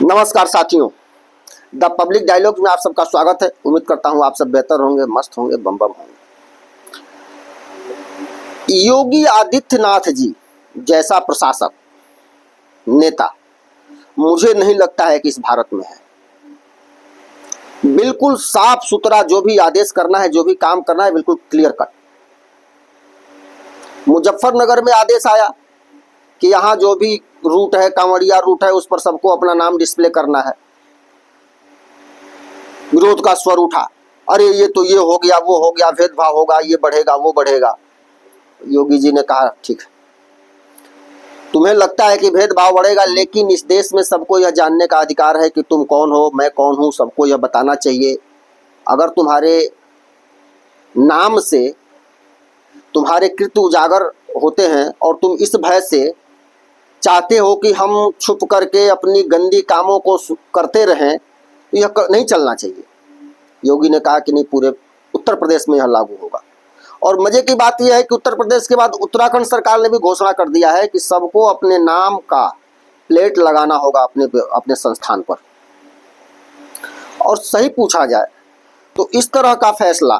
नमस्कार साथियों, the public dialogue में आप सबका स्वागत है। उम्मीद करता हूं आप सब बेहतर होंगे, मस्त होंगे, बम बम होंगे। योगी आदित्यनाथ जी जैसा प्रशासक नेता मुझे नहीं लगता है कि इस भारत में है। बिल्कुल साफ सुथरा जो भी आदेश करना है, जो भी काम करना है, बिल्कुल क्लियर कट। मुजफ्फरनगर में आदेश आया कि यहाँ जो भी रूट है, कांवड़िया रूट है, उस पर सबको अपना नाम डिस्प्ले करना है। विरोध का स्वर उठा, अरे ये तो ये हो गया, वो हो गया, भेदभाव होगा, ये बढ़ेगा, वो बढ़ेगा। योगी जी ने कहा ठीक है, तुम्हें लगता है कि भेदभाव बढ़ेगा, लेकिन इस देश में सबको यह जानने का अधिकार है कि तुम कौन हो, मैं कौन हूं, सबको यह बताना चाहिए। अगर तुम्हारे नाम से तुम्हारे कृत्य उजागर होते हैं और तुम इस भय से चाहते हो कि हम छुप करके अपनी गंदी कामों को करते रहें, तो यह नहीं चलना चाहिए। योगी ने कहा कि नहीं, पूरे उत्तर प्रदेश में यह लागू होगा। और मजे की बात यह है कि उत्तर प्रदेश के बाद उत्तराखंड सरकार ने भी घोषणा कर दिया है कि सबको अपने नाम का प्लेट लगाना होगा अपने संस्थान पर। और सही पूछा जाए तो इस तरह का फैसला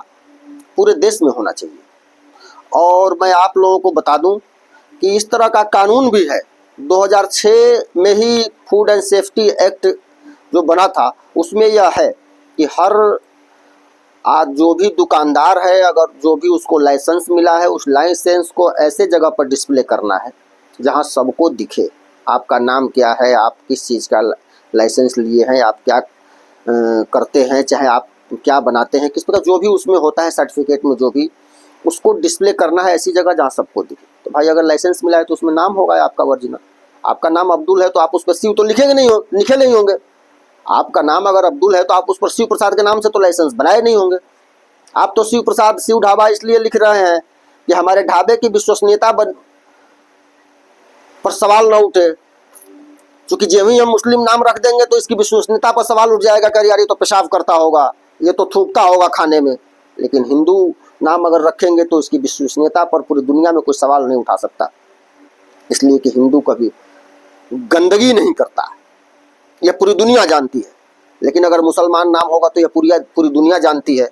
पूरे देश में होना चाहिए। और मैं आप लोगों को बता दूं कि इस तरह का कानून भी है। 2006 में ही फूड एंड सेफ्टी एक्ट जो बना था, उसमें यह है कि हर आज जो भी दुकानदार है, अगर जो भी उसको लाइसेंस मिला है, उस लाइसेंस को ऐसे जगह पर डिस्प्ले करना है जहां सबको दिखे आपका नाम क्या है, आप किस चीज़ का लाइसेंस लिए हैं, आप क्या करते हैं, चाहे आप क्या बनाते हैं, किस प्रकार जो भी उसमें होता है सर्टिफिकेट में, जो भी उसको डिस्प्ले करना है ऐसी जगह जहाँ सबको दिखे। तो भाई अगर लाइसेंस मिला है तो उसमें नाम होगा आपका ओरिजिनल। आपका नाम अब्दुल है तो आप उस पर शिव तो लिखे नहीं होंगे। आपका नाम अगर अब्दुल है तो आप उस पर शिव प्रसाद के नाम से तो लाइसेंस बनाए नहीं होंगे। आप तो शिव प्रसाद शिव ढाबा इसलिए लिख रहे हैं कि हमारे ढाबे की विश्वसनीयता पर सवाल न उठे, क्योंकि जब ही हम मुस्लिम नाम रख देंगे तो इसकी विश्वसनीयता पर सवाल उठ जाएगा कि यार ये तो पेशाब करता होगा, ये तो थूकता होगा खाने में। लेकिन हिंदू नाम अगर रखेंगे तो इसकी विश्वसनीयता पर पूरी दुनिया में कोई सवाल नहीं उठा सकता, इसलिए कि हिंदू कभी गंदगी नहीं करता, यह पूरी दुनिया जानती है। लेकिन अगर मुसलमान नाम होगा तो यह पूरी दुनिया जानती है,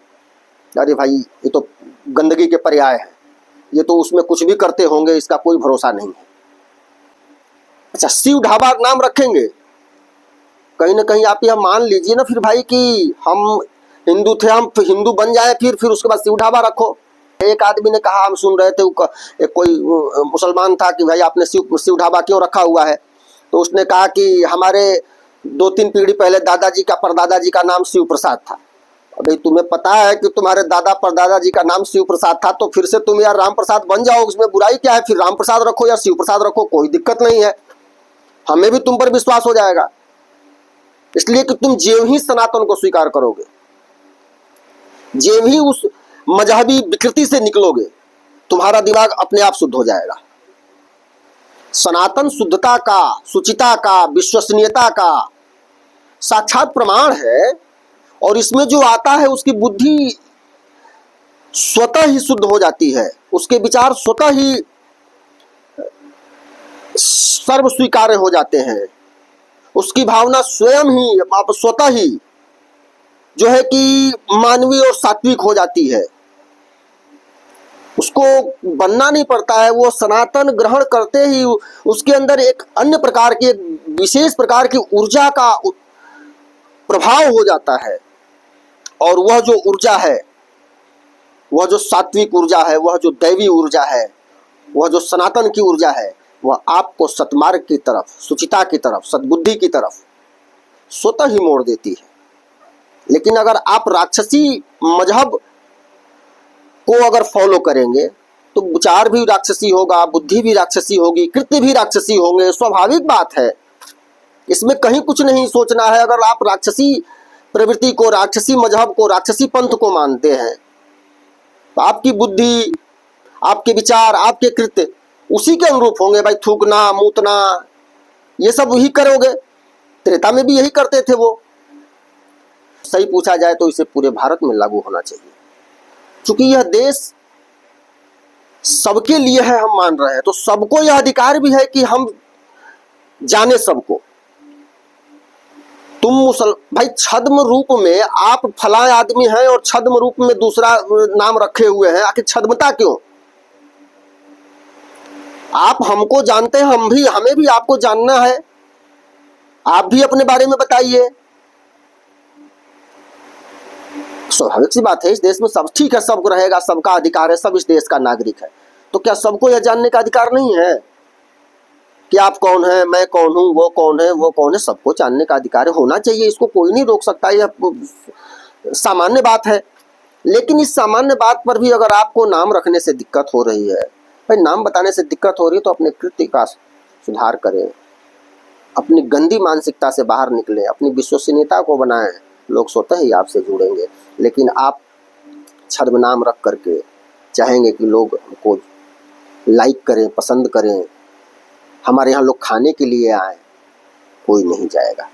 अरे भाई ये तो गंदगी के पर्याय है, ये तो उसमें कुछ भी करते होंगे, इसका कोई भरोसा नहीं है। अच्छा, शिव ढाबा नाम रखेंगे, कहीं ना कहीं आप यह मान लीजिए ना फिर भाई कि हम हिंदू थे, हम हिंदू बन जाए, फिर उसके बाद शिव ढाबा रखो। एक आदमी ने कहा, हम सुन रहे थे, कोई मुसलमान था कि भाई आपने शिव ढाबा क्यों रखा हुआ है? तो उसने कहा कि हमारे 2-3 पीढ़ी पहले दादाजी का परदादा जी का नाम शिव प्रसाद था। अभी तुम्हें पता है कि तुम्हारे दादा परदादा जी का नाम शिव प्रसाद था, तो फिर से तुम यार राम प्रसाद बन जाओ, उसमें बुराई क्या है? फिर राम प्रसाद रखो या शिव प्रसाद रखो, कोई दिक्कत नहीं है, हमें भी तुम पर विश्वास हो जाएगा। इसलिए कि तुम ज्यों ही सनातन को स्वीकार करोगे, ज्यों ही उस मजहबी विकृति से निकलोगे, तुम्हारा दिमाग अपने आप शुद्ध हो जाएगा। सनातन शुद्धता का, शुचिता का, विश्वसनीयता का साक्षात प्रमाण है। और इसमें जो आता है उसकी बुद्धि स्वतः ही शुद्ध हो जाती है, उसके विचार स्वतः ही सर्व स्वीकार्य हो जाते हैं, उसकी भावना स्वयं ही आप स्वतः ही जो है कि मानवीय और सात्विक हो जाती है। उसको बनना नहीं पड़ता है, वो सनातन ग्रहण करते ही उसके अंदर एक अन्य प्रकार की, एक विशेष प्रकार की ऊर्जा का प्रभाव हो जाता है। और वह जो ऊर्जा है, वह जो सात्विक ऊर्जा है, वह जो दैवी ऊर्जा है, वह जो सनातन की ऊर्जा है, वह आपको सत्मार्ग की तरफ, सुचिता की तरफ, सद्बुद्धि की तरफ स्वतः ही मोड़ देती है। लेकिन अगर आप राक्षसी मजहब को अगर फॉलो करेंगे तो विचार भी राक्षसी होगा, बुद्धि भी राक्षसी होगी, कृत्य भी राक्षसी होंगे, स्वाभाविक बात है, इसमें कहीं कुछ नहीं सोचना है। अगर आप राक्षसी प्रवृत्ति को, राक्षसी मजहब को, राक्षसी पंथ को मानते हैं तो आपकी बुद्धि, आपके विचार, आपके कृत्य उसी के अनुरूप होंगे। भाई थूकना, मूतना, ये सब वही करोगे। त्रेता में भी यही करते थे वो। सही पूछा जाए तो इसे पूरे भारत में लागू होना चाहिए, क्योंकि यह देश सबके लिए है, हम मान रहे हैं, तो सबको यह अधिकार भी है कि हम जाने सबको। भाई छद्म रूप में आप फला आदमी हैं और छद्म रूप में दूसरा नाम रखे हुए हैं, आखिर छद्मता क्यों? आप हमको जानते हैं, हमें भी आपको जानना है, आप भी अपने बारे में बताइए। स्वाभाविक सी बात है, इस देश में सब ठीक है, सबको रहेगा, सबका अधिकार है, सब इस देश का नागरिक है, तो क्या सबको यह जानने का अधिकार नहीं है कि आप कौन हैं, मैं कौन हूं, वो कौन है, वो कौन है? सबको जानने का अधिकार होना चाहिए, इसको कोई नहीं रोक सकता, यह सामान्य बात है। लेकिन इस सामान्य बात पर भी अगर आपको नाम रखने से दिक्कत हो रही है, भाई नाम बताने से दिक्कत हो रही है, तो अपने कृत्य का सुधार करें, अपनी गंदी मानसिकता से बाहर निकले, अपनी विश्वसनीयता को बनाएं, लोग स्वतः ही आपसे जुड़ेंगे। लेकिन आप छद्मनाम रख करके चाहेंगे कि लोग हमको लाइक करें, पसंद करें, हमारे यहाँ लोग खाने के लिए आए, कोई नहीं जाएगा।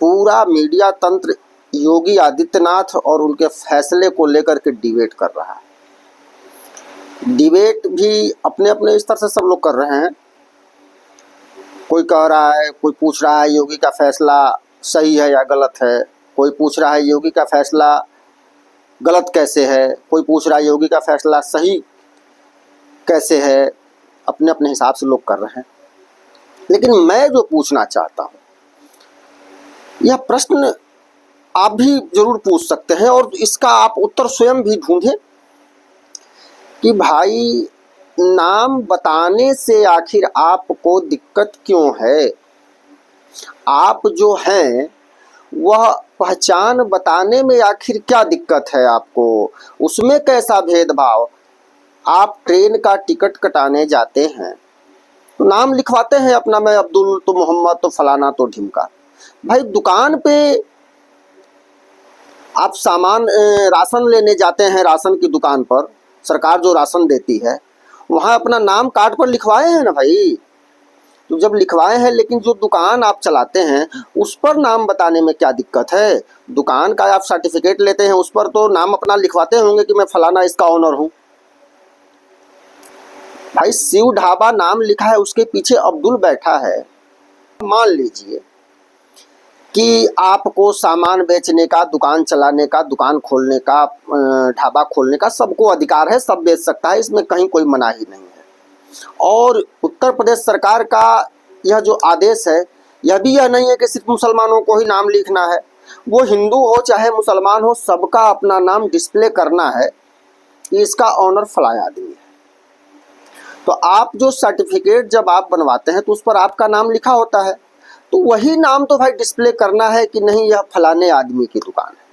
पूरा मीडिया तंत्र योगी आदित्यनाथ और उनके फैसले को लेकर के डिबेट कर रहा है। डिबेट भी अपने अपने स्तर से सब लोग कर रहे हैं। कोई कह रहा है, कोई पूछ रहा है योगी का फैसला सही है या गलत है, कोई पूछ रहा है योगी का फैसला गलत कैसे है, कोई पूछ रहा है योगी का फैसला सही कैसे है। अपने अपने हिसाब से लोग कर रहे हैं। लेकिन मैं जो पूछना चाहता हूँ, यह प्रश्न आप भी जरूर पूछ सकते हैं और इसका आप उत्तर स्वयं भी ढूंढें कि भाई नाम बताने से आखिर आपको दिक्कत क्यों है? आप जो हैं वह पहचान बताने में आखिर क्या दिक्कत है आपको? उसमें कैसा भेदभाव? आप ट्रेन का टिकट कटाने जाते हैं तो नाम लिखवाते हैं अपना, मैं अब्दुल, तो मोहम्मद, तो फलाना, तो ढिमका। भाई दुकान पे आप सामान राशन लेने जाते हैं, राशन की दुकान पर सरकार जो राशन देती है, वहाँ अपना नाम कार्ड पर लिखवाए हैं ना भाई। तो जब लिखवाए हैं, लेकिन जो दुकान आप चलाते हैं उस पर नाम बताने में क्या दिक्कत है? दुकान का आप सर्टिफिकेट लेते हैं, उस पर तो नाम अपना लिखवाते होंगे कि मैं फलाना इसका ऑनर हूँ। भाई शिव ढाबा नाम लिखा है, उसके पीछे अब्दुल बैठा है। मान लीजिए कि आपको सामान बेचने का, दुकान चलाने का, दुकान खोलने का, ढाबा खोलने का सबको अधिकार है, सब बेच सकता है, इसमें कहीं कोई मनाही नहीं है। और उत्तर प्रदेश सरकार का यह जो आदेश है, यह भी यह नहीं है कि सिर्फ मुसलमानों को ही नाम लिखना है, वो हिंदू हो चाहे मुसलमान हो, सबका अपना नाम डिस्प्ले करना है कि इसका ऑनर फलाना आदमी है। तो आप जो सर्टिफिकेट जब आप बनवाते हैं तो उस पर आपका नाम लिखा होता है, तो वही नाम तो भाई डिस्प्ले करना है कि नहीं यह फलाने आदमी की दुकान है।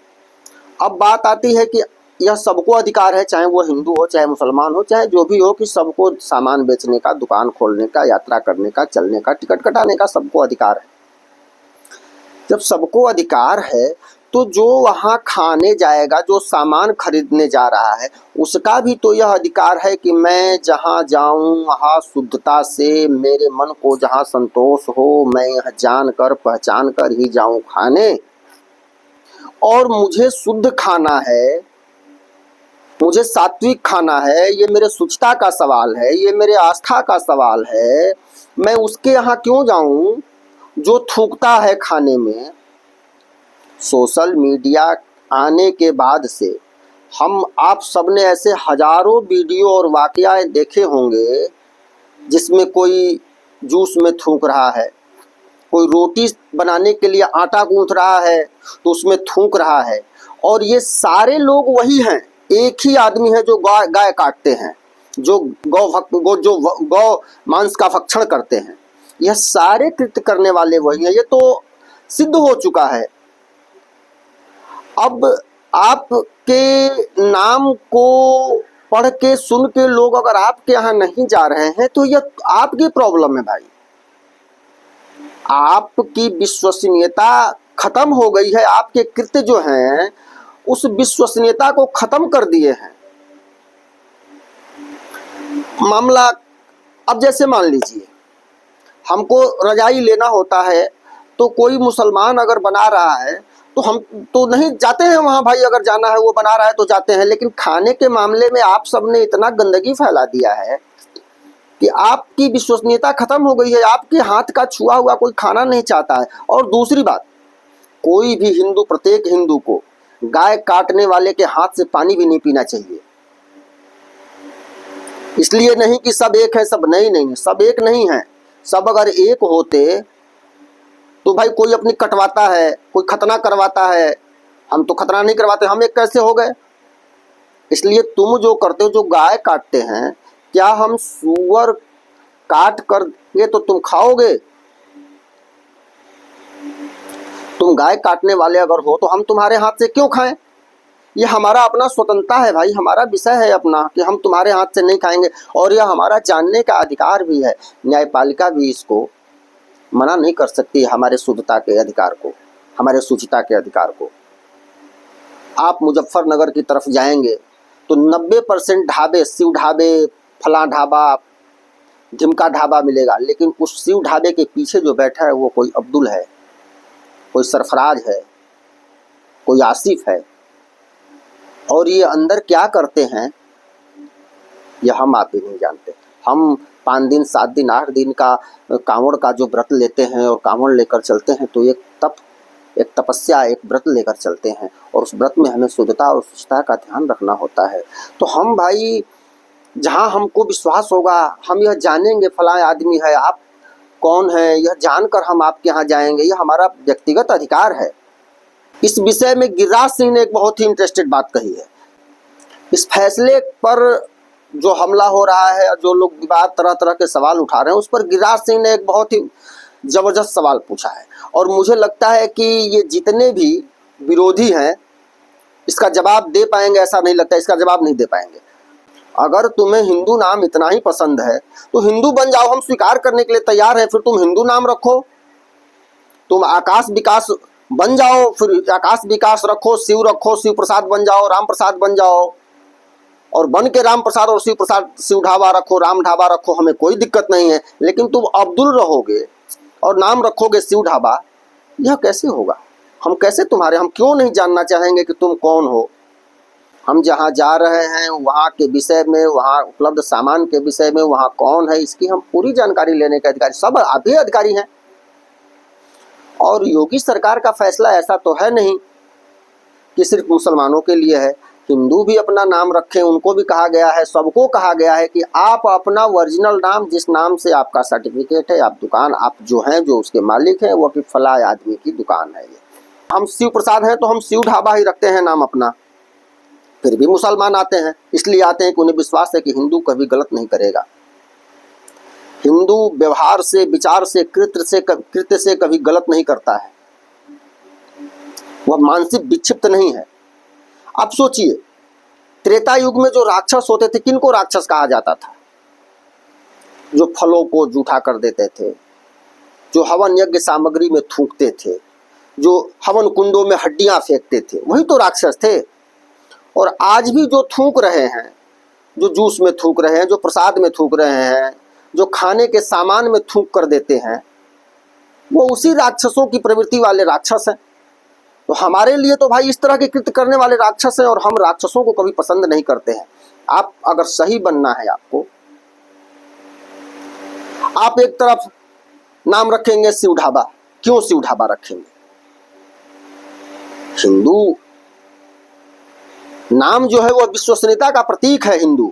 अब बात आती है कि यह सबको अधिकार है, चाहे वो हिंदू हो, चाहे मुसलमान हो, चाहे जो भी हो, कि सबको सामान बेचने का, दुकान खोलने का, यात्रा करने का, चलने का, टिकट कटाने का सबको अधिकार है। जब सबको अधिकार है तो जो वहाँ खाने जाएगा, जो सामान खरीदने जा रहा है, उसका भी तो यह अधिकार है कि मैं जहाँ जाऊँ वहाँ शुद्धता से, मेरे मन को जहाँ संतोष हो, मैं यह जान कर पहचान कर ही जाऊँ खाने। और मुझे शुद्ध खाना है, मुझे सात्विक खाना है, ये मेरे शुचिता का सवाल है, ये मेरे आस्था का सवाल है। मैं उसके यहाँ क्यों जाऊँ जो थूकता है खाने में? सोशल मीडिया आने के बाद से हम आप सबने ऐसे हजारों वीडियो और वाकयाएं देखे होंगे जिसमें कोई जूस में थूक रहा है, कोई रोटी बनाने के लिए आटा गूंथ रहा है तो उसमें थूक रहा है। और ये सारे लोग वही हैं, एक ही आदमी है जो गाय काटते हैं, जो गौ मांस का भक्षण करते हैं। यह सारे कृत्य करने वाले वही हैं, ये तो सिद्ध हो चुका है। अब आपके नाम को पढ़ के, सुन के लोग अगर आपके यहाँ नहीं जा रहे हैं तो यह आपकी प्रॉब्लम है भाई। आपकी विश्वसनीयता खत्म हो गई है, आपके कृत्य जो हैं उस विश्वसनीयता को खत्म कर दिए हैं। मामला अब जैसे मान लीजिए हमको रजाई लेना होता है, तो कोई मुसलमान अगर बना रहा है तो हम तो नहीं जाते हैं वहाँ, भाई अगर जाना है वो बना रहा है तो जाते हैं। लेकिन खाने के मामले में आप सबने इतना गंदगी फैला दिया है कि आपकी विश्वसनीयता खत्म हो गई है, आपके हाथ का छुआ हुआ कोई खाना नहीं चाहता है। और दूसरी बात, कोई भी हिंदू, प्रत्येक हिंदू को गाय काटने वाले के हाथ से पानी भी नहीं पीना चाहिए। इसलिए नहीं कि सब एक है, सब नहीं, नहीं सब एक नहीं है। सब अगर एक होते तो भाई कोई अपनी कटवाता है, कोई खतना करवाता है, हम तो खतना नहीं करवाते, हम एक कैसे हो गए? इसलिए तुम जो करते हो, जो गाय काटते हैं, क्या हम सुअर काट कर ये तो तुम खाओगे? तुम गाय काटने वाले अगर हो तो हम तुम्हारे हाथ से क्यों खाएं? ये हमारा अपना स्वतंत्रता है भाई, हमारा विषय है अपना कि हम तुम्हारे हाथ से नहीं खाएंगे, और यह हमारा जानने का अधिकार भी है। न्यायपालिका भी इसको मना नहीं कर सकती, हमारे शुद्धता के अधिकार को, हमारे शुचिता के अधिकार को। आप मुजफ्फरनगर की तरफ जाएंगे तो 90% ढाबे, शिव ढाबे, फला ढाबा, ढिमका ढाबा मिलेगा, लेकिन उस शिव ढाबे के पीछे जो बैठा है वो कोई अब्दुल है, कोई सरफराज है, कोई आसिफ है, और ये अंदर क्या करते हैं ये हम आप भी नहीं जानते। हम 5 दिन 7 दिन 8 दिन का कांवड़ का जो व्रत लेते हैं और कांवड़ लेकर चलते हैं तो एक तपस्या, एक व्रत लेकर चलते हैं, और उस व्रत में हमें शुद्धता और शुचिता का ध्यान रखना होता है। तो हम भाई जहाँ हमको विश्वास होगा, हम यह जानेंगे फला आदमी है, आप कौन है, यह जानकर हम आपके यहाँ जाएंगे, यह हमारा व्यक्तिगत अधिकार है। इस विषय में गिरिराज सिंह ने एक बहुत ही इंटरेस्टेड बात कही है। इस फैसले पर जो हमला हो रहा है, जो लोग विवाद तरह तरह के सवाल उठा रहे हैं, उस पर गिरिराज सिंह ने एक बहुत ही जबरदस्त सवाल पूछा है, और मुझे लगता है कि ये जितने भी विरोधी हैं इसका जवाब दे पाएंगे ऐसा नहीं लगता, इसका जवाब नहीं दे पाएंगे। अगर तुम्हें हिंदू नाम इतना ही पसंद है तो हिंदू बन जाओ, हम स्वीकार करने के लिए तैयार हैं, फिर तुम हिंदू नाम रखो। तुम आकाश विकास बन जाओ, फिर आकाश विकास रखो, शिव रखो, शिव प्रसाद बन जाओ, राम प्रसाद बन जाओ, और बन के राम प्रसाद और शिव प्रसाद, शिव ढाबा रखो, राम ढाबा रखो, हमें कोई दिक्कत नहीं है। लेकिन तुम अब्दुल रहोगे और नाम रखोगे शिव ढाबा, यह कैसे होगा? हम कैसे तुम्हारे, हम क्यों नहीं जानना चाहेंगे कि तुम कौन हो? हम जहाँ जा रहे हैं वहाँ के विषय में, वहाँ उपलब्ध सामान के विषय में, वहाँ कौन है इसकी हम पूरी जानकारी लेने के अधिकारी, सब आप भी अधिकारी हैं। और योगी सरकार का फैसला ऐसा तो है नहीं कि सिर्फ मुसलमानों के लिए है, हिंदू भी अपना नाम रखें, उनको भी कहा गया है, सबको कहा गया है कि आप अपना ओरिजिनल नाम, जिस नाम से आपका सर्टिफिकेट है, आप दुकान, आप जो हैं, जो उसके मालिक हैं, वो कि फला आदमी की दुकान है ये। हम शिव प्रसाद हैं तो हम शिव ढाबा ही रखते हैं नाम अपना, फिर भी मुसलमान आते हैं, इसलिए आते हैं कि उन्हें विश्वास है कि हिंदू कभी गलत नहीं करेगा। हिंदू व्यवहार से, विचार से, कृत्य से कभी गलत नहीं करता है, वह मानसिक विक्षिप्त नहीं है। अब सोचिए, त्रेता युग में जो राक्षस होते थे, किनको राक्षस कहा जाता था? जो फलों को जूठा कर देते थे, जो हवन यज्ञ सामग्री में थूकते थे, जो हवन कुंडों में हड्डियां फेंकते थे, वही तो राक्षस थे। और आज भी जो थूक रहे हैं, जो जूस में थूक रहे हैं, जो प्रसाद में थूक रहे हैं, जो खाने के सामान में थूक कर देते हैं, वो उसी राक्षसों की प्रवृत्ति वाले राक्षस हैं। तो हमारे लिए तो भाई इस तरह के कृत्य करने वाले राक्षस हैं, और हम राक्षसों को कभी पसंद नहीं करते हैं। आप अगर सही बनना है आपको, आप एक तरफ नाम रखेंगे शिव ढाबा, क्यों शिव ढाबा रखेंगे? हिंदू नाम जो है वो विश्वसनीयता का प्रतीक है। हिंदू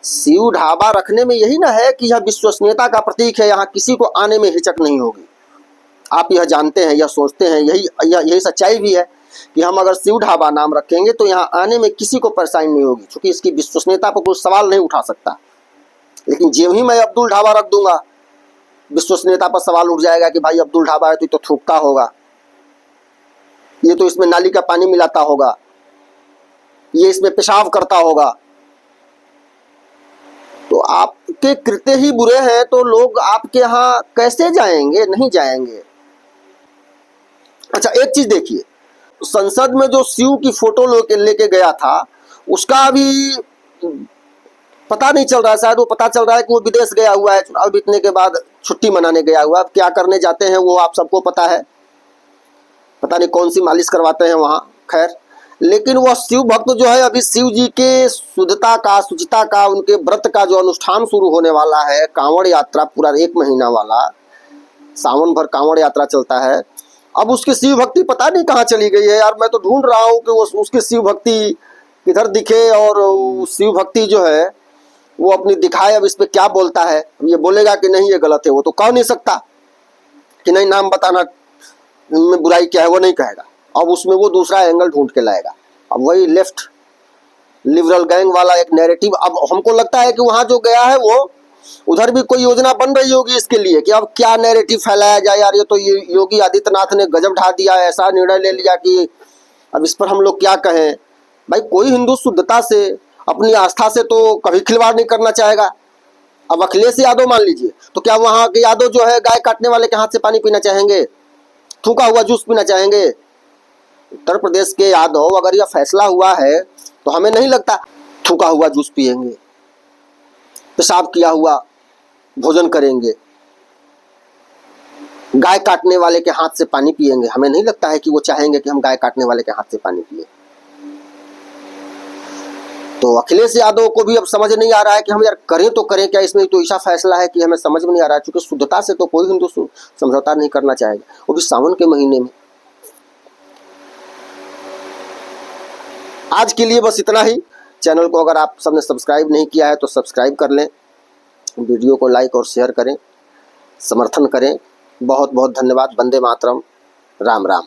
शिव ढाबा रखने में यही ना है कि यह विश्वसनीयता का प्रतीक है, यहाँ किसी को आने में हिचक नहीं होगी। आप यह जानते हैं, यह सोचते हैं, यही सच्चाई भी है कि हम अगर शिव ढाबा नाम रखेंगे तो यहाँ आने में किसी को परेशानी नहीं होगी, क्योंकि इसकी विश्वसनीयता पर कोई सवाल नहीं उठा सकता। लेकिन जो ही मैं अब्दुल ढाबा रख दूंगा, विश्वसनीयता पर सवाल उठ जाएगा कि भाई अब्दुल ढाबा है तो थूकता होगा, ये तो इसमें नाली का पानी मिलाता होगा, ये इसमें पेशाब करता होगा। तो आपके कृत्य ही बुरे हैं तो लोग आपके यहाँ कैसे जाएंगे? नहीं जाएंगे। अच्छा, एक चीज देखिए, संसद में जो शिव की फोटो लेके गया था, उसका अभी पता नहीं चल रहा है। शायद वो पता चल रहा है कि वो विदेश गया हुआ है, चुनाव जीतने के बाद छुट्टी मनाने गया हुआ है। अब क्या करने जाते हैं वो आप सबको पता है, पता नहीं कौन सी मालिश करवाते हैं वहाँ। खैर, लेकिन वह शिव भक्त जो है, अभी शिव जी के शुद्धता का, शुचिता का, उनके व्रत का जो अनुष्ठान शुरू होने वाला है, कांवड़ यात्रा पूरा 1 महीना वाला, सावन भर कांवड़ यात्रा चलता है, अब उसकी शिव भक्ति पता नहीं कहाँ चली गई है यार। मैं तो ढूंढ रहा हूँ कि वो उसकी शिव भक्ति किधर दिखे, और शिव भक्ति जो है वो अपनी दिखाए। अब इस पे क्या बोलता है, ये बोलेगा कि नहीं ये गलत है, वो तो कह नहीं सकता कि नहीं नाम बताना में बुराई क्या है, वो नहीं कहेगा। अब उसमें वो दूसरा एंगल ढूंढ के लाएगा। अब वही लेफ्ट लिबरल गैंग वाला एक नैरेटिव। अब हमको लगता है कि वहां जो गया है वो उधर भी कोई योजना बन रही होगी इसके लिए कि अब क्या नैरेटिव फैलाया जाए। यार ये तो योगी आदित्यनाथ ने गजब ढा दिया, ऐसा निर्णय ले लिया कि अब इस पर हम लोग क्या कहें। भाई कोई हिंदू शुद्धता से, अपनी आस्था से तो कभी खिलवाड़ नहीं करना चाहेगा। अब अखिलेश यादव मान लीजिए, तो क्या वहां के यादव जो है गाय काटने वाले के हाथ से पानी पीना चाहेंगे, थूका हुआ जूस पीना चाहेंगे? उत्तर प्रदेश के यादव अगर यह फैसला हुआ है तो हमें नहीं लगता थूका हुआ जूस पिएंगे, पेशाब किया हुआ भोजन करेंगे, गाय काटने वाले के हाथ से पानी पिएंगे। हमें नहीं लगता है कि वो चाहेंगे कि हम गाय काटने वाले के हाथ से पानी पिए। तो अखिलेश यादव को भी अब समझ नहीं आ रहा है कि हम यार करें तो करें क्या, इसमें तो ऐसा फैसला है कि हमें समझ में नहीं आ रहा है। क्योंकि शुद्धता से तो कोई हिंदू समझौता नहीं करना चाहेगा, वो भी सावन के महीने में। आज के लिए बस इतना ही। चैनल को अगर आप सबने सब्सक्राइब नहीं किया है तो सब्सक्राइब कर लें, वीडियो को लाइक और शेयर करें, समर्थन करें। बहुत बहुत धन्यवाद। वंदे मातरम। राम राम।